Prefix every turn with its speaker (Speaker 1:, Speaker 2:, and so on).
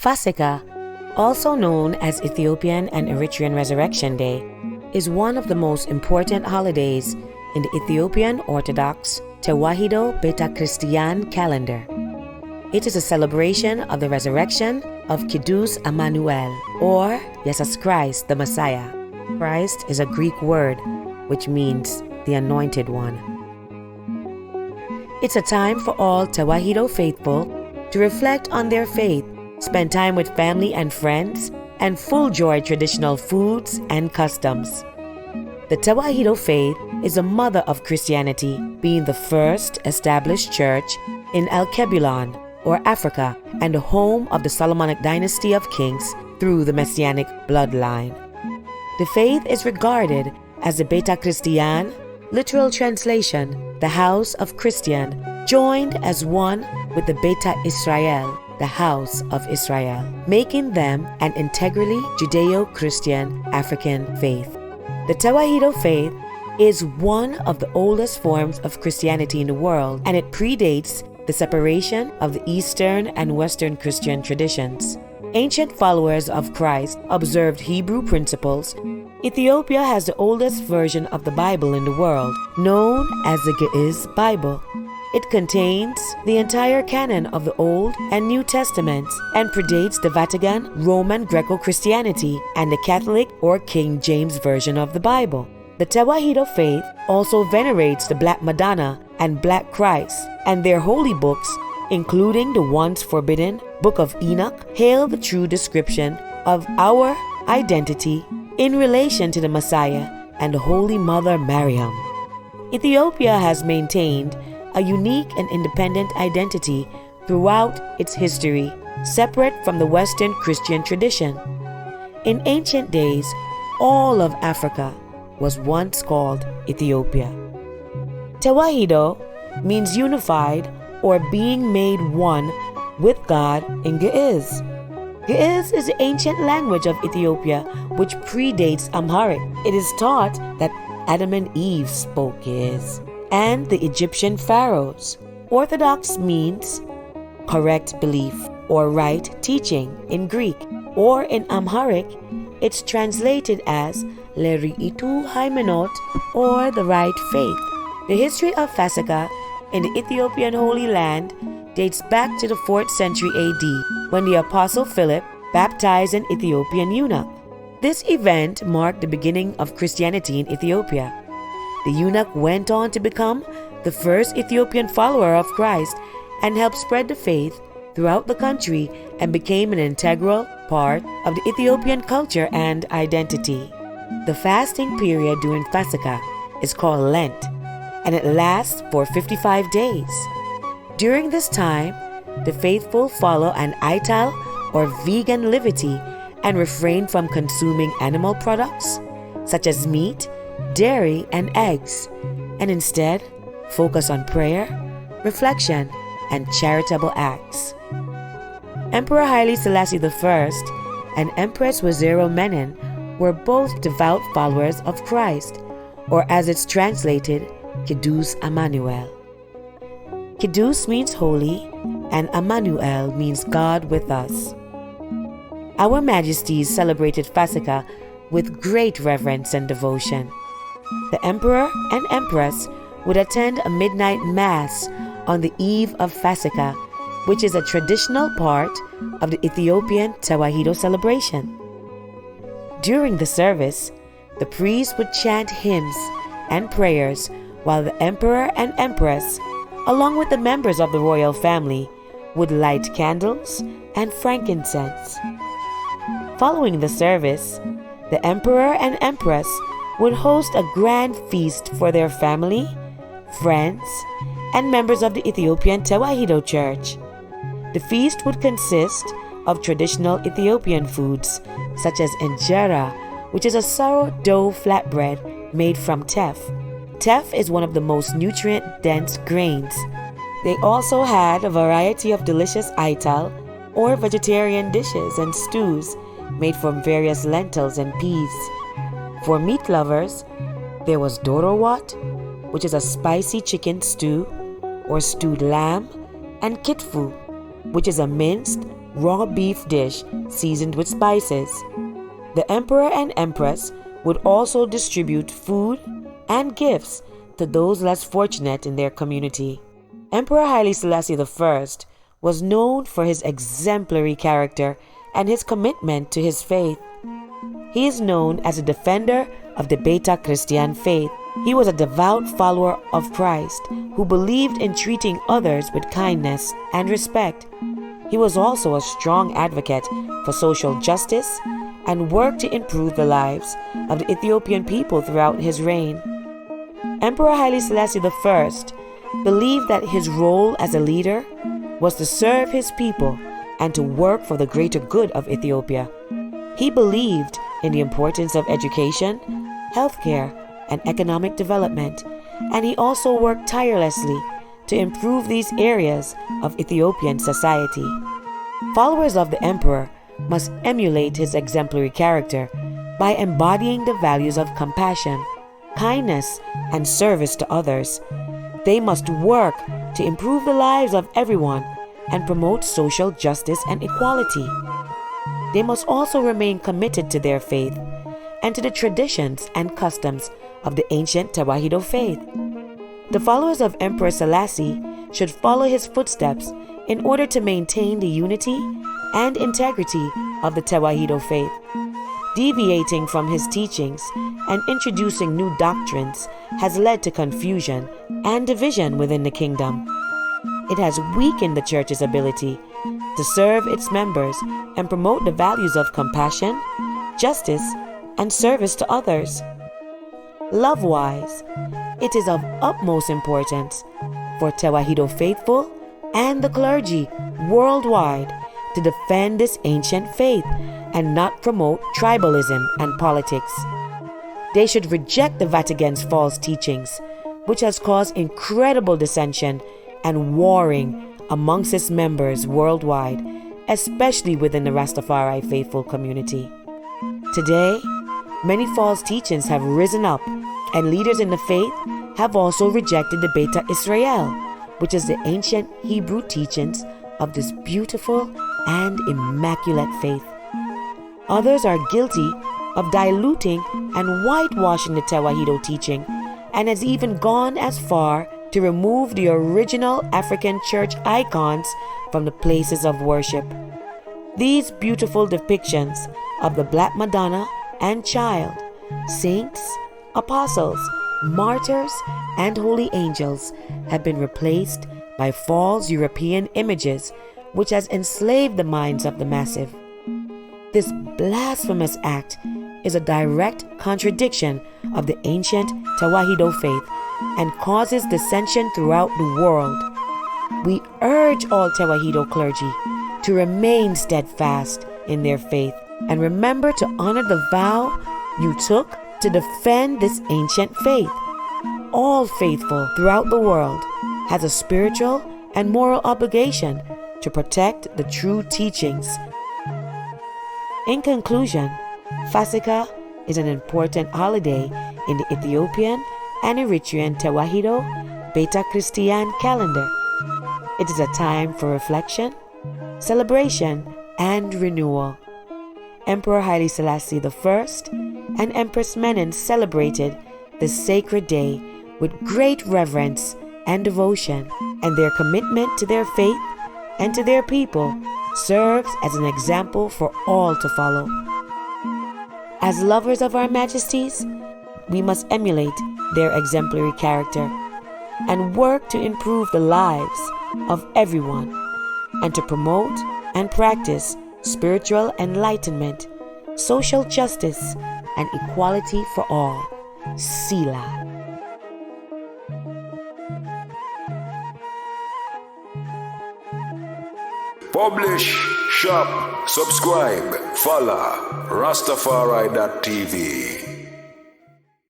Speaker 1: Fasika, also known as Ethiopian and Eritrean Resurrection Day, is one of the most important holidays in the Ethiopian Orthodox Tewahedo Beta Christian calendar. It is a celebration of the resurrection of Kidus Emmanuel, or Jesus Christ the Messiah. Christ is a Greek word which means the Anointed One. It's a time for all Tawahido faithful to reflect on their faith, spend time with family and friends, and full joy traditional foods and customs. The Tawahido faith is a mother of Christianity, being the first established church in Al-Kebulon, or Africa, and the home of the Solomonic dynasty of kings through the Messianic bloodline. The faith is regarded as the Beta Christian, literal translation, the house of Christian, joined as one with the Beta Israel, the house of Israel, making them an integrally Judeo-Christian African faith. The Tawahido faith is one of the oldest forms of Christianity in the world, and it predates the separation of the Eastern and Western Christian traditions. Ancient followers of Christ observed Hebrew principles. Ethiopia has the oldest version of the Bible in the world, known as the Ge'ez Bible. It contains the entire canon of the Old and New Testaments and predates the Vatican, Roman Greco-Christianity, and the Catholic or King James Version of the Bible. The Tawahido faith also venerates the Black Madonna and Black Christ, and their holy books, including the once forbidden Book of Enoch, hail the true description of our identity in relation to the Messiah and the Holy Mother Mariam. Ethiopia has maintained a unique and independent identity throughout its history, separate from the Western Christian tradition. In ancient days, all of Africa was once called Ethiopia. Tawahido means unified or being made one with God in Ge'ez. Ge'ez is the ancient language of Ethiopia, which predates Amharic. It is taught that Adam and Eve spoke Ge'ez, and the Egyptian pharaohs. Orthodox means correct belief or right teaching in Greek, or in Amharic, it's translated as Leri'itu Haimenot, or the right faith. The history of Fasika in the Ethiopian Holy Land dates back to the 4th century AD, when the Apostle Philip baptized an Ethiopian eunuch. This event marked the beginning of Christianity in Ethiopia. The eunuch went on to become the first Ethiopian follower of Christ and helped spread the faith throughout the country and became an integral part of the Ethiopian culture and identity. The fasting period during Fasika is called Lent, and it lasts for 55 days. During this time, the faithful follow an ital or vegan livity and refrain from consuming animal products such as meat, dairy, and eggs, and instead focus on prayer, reflection, and charitable acts. Emperor Haile Selassie I and Empress Waziri Menen were both devout followers of Christ, or as it's translated, Kidus Emmanuel. Kidus means holy, and Emmanuel means God with us. Our Majesties celebrated Fasika with great reverence and devotion. The Emperor and Empress would attend a midnight mass on the eve of Fasika, which is a traditional part of the Ethiopian Tawahido celebration. During the service, the priest would chant hymns and prayers while the Emperor and Empress, along with the members of the royal family, would light candles and frankincense. Following the service, the Emperor and Empress would host a grand feast for their family, friends, and members of the Ethiopian Tawahido Church. The feast would consist of traditional Ethiopian foods such as injera, which is a sourdough flatbread made from teff. Teff is one of the most nutrient-dense grains. They also had a variety of delicious ital, or vegetarian dishes and stews made from various lentils and peas. For meat lovers, there was dorowat, which is a spicy chicken stew or stewed lamb, and kitfu, which is a minced raw beef dish seasoned with spices. The emperor and empress would also distribute food and gifts to those less fortunate in their community. Emperor Haile Selassie I was known for his exemplary character and his commitment to his faith. He is known as a defender of the Beta Christian faith. He was a devout follower of Christ who believed in treating others with kindness and respect. He was also a strong advocate for social justice and worked to improve the lives of the Ethiopian people throughout his reign. Emperor Haile Selassie I believed that his role as a leader was to serve his people and to work for the greater good of Ethiopia. He believed in the importance of education, healthcare, and economic development, and he also worked tirelessly to improve these areas of Ethiopian society. Followers of the emperor must emulate his exemplary character by embodying the values of compassion, kindness, and service to others. They must work to improve the lives of everyone and promote social justice and equality. They must also remain committed to their faith and to the traditions and customs of the ancient Tawahido faith. The followers of Emperor Selassie should follow his footsteps in order to maintain the unity and integrity of the Tawahido faith. Deviating from his teachings and introducing new doctrines has led to confusion and division within the kingdom. It has weakened the church's ability to serve its members and promote the values of compassion, justice, and service to others. Love-wise, it is of utmost importance for Tawahido faithful and the clergy worldwide to defend this ancient faith and not promote tribalism and politics. They should reject the Vatican's false teachings, which has caused incredible dissension and warring amongst its members worldwide, especially within the RasTafari faithful community. Today, many false teachings have risen up, and leaders in the faith have also rejected the Beta Israel, which is the ancient Hebrew teachings of this beautiful and immaculate faith. Others are guilty of diluting and whitewashing the Tawahido teaching, and has even gone as far to remove the original African church icons from the places of worship. These beautiful depictions of the Black Madonna and Child, saints, apostles, martyrs, and holy angels have been replaced by false European images, which has enslaved the minds of the massive. This blasphemous act is a direct contradiction of the ancient Tawahido faith and causes dissension throughout the world. We urge all Tawahido clergy to remain steadfast in their faith and remember to honor the vow you took to defend this ancient faith. All faithful throughout the world has a spiritual and moral obligation to protect the true teachings. In conclusion, Fasika is an important holiday in the Ethiopian and Eritrean Tawahido Beta Christian calendar. It is a time for reflection, celebration, and renewal. Emperor Haile Selassie I and Empress Menen celebrated this sacred day with great reverence and devotion, and their commitment to their faith and to their people serves as an example for all to follow. As lovers of our majesties, we must emulate their exemplary character and work to improve the lives of everyone and to promote and practice spiritual enlightenment, social justice, and equality for all. Sila.
Speaker 2: Publish, shop, subscribe, follow RasTafari TV.